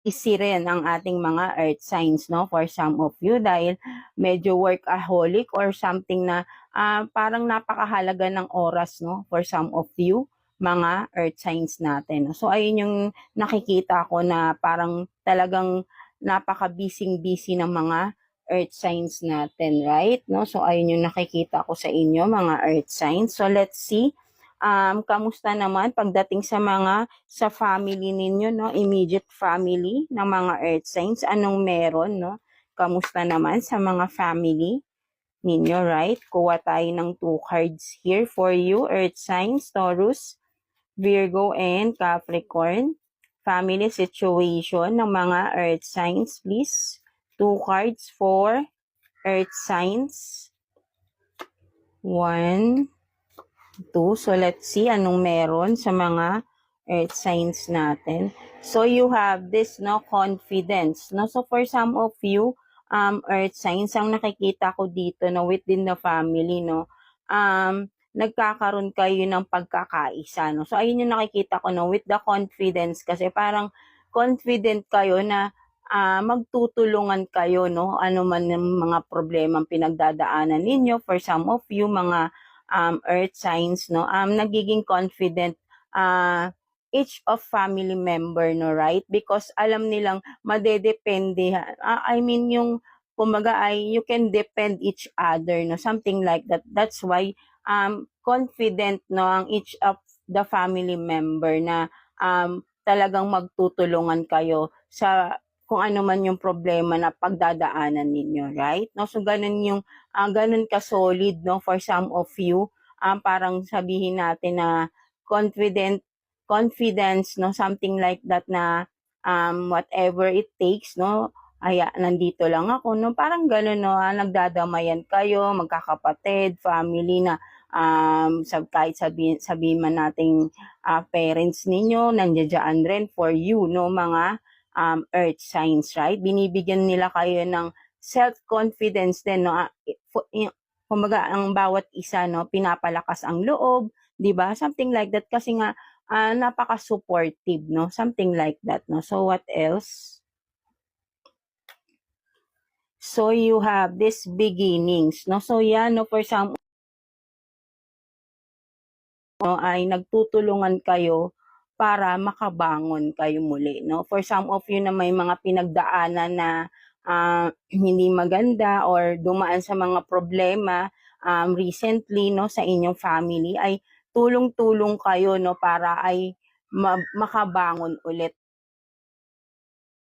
easy rin ang ating mga earth signs, no, for some of you, dahil medyo workaholic or something na parang napakahalaga ng oras, no, for some of you, mga earth signs natin. So, ayun yung nakikita ko na parang talagang napaka-busy ng mga earth signs natin, right? No? So, ayun yung nakikita ko sa inyo, mga earth signs. So, let's see. Kamusta naman pagdating sa family ninyo, no? Immediate family ng mga earth signs. Anong meron, no? Kamusta naman sa mga family ninyo, right? Kuha tayo ng 2 cards here for you, earth signs, Taurus, Virgo, and Capricorn. Family situation ng mga earth signs, please. 2 cards for earth signs. 1, 2. So, let's see anong meron sa mga earth signs natin. So, you have this, no, confidence, no? So, for some of you, earth signs, ang nakikita ko dito, no, within the family, no, nagkakaroon kayo ng pagkakaisa, no? So, ayun yung nakikita ko, no, with the confidence, kasi parang confident kayo na magtutulungan kayo, no? Ano man yung mga problemang pinagdadaanan ninyo. For some of you, mga earth signs, no, nagiging confident each of family member, no, right? Because alam nilang madedepende, I mean, yung kumbaga ay you can depend each other, no, something like that. That's why confident, no, ang each of the family member na talagang magtutulungan kayo sa kung ano man yung problema na pagdadaanan ninyo, right? No, so ganun yung ganun ka-solid, no, for some of you, parang sabihin natin na confidence, no, something like that, na whatever it takes, no, ay nandito lang ako, no, parang ganun, no, nagdadamayan kayo, magkakapatid, family na kahit sabihin man nating parents ninyo, nandiyan rin for you, no, mga earth signs, right? Binibigyan nila kayo ng self-confidence din, no? Kumbaga, ang bawat isa, no, pinapalakas ang loob, 'di ba? Something like that, kasi nga napaka-supportive, no? Something like that, no? So, what else? So, you have this beginnings, no? So, yan, no, for some, no, ay nagtutulungan kayo para makabangon kayo muli, no? For some of you na may mga pinagdaanan na hindi maganda or dumaan sa mga problema recently, no, sa inyong family, ay tulong-tulong kayo, no, para ay makabangon ulit,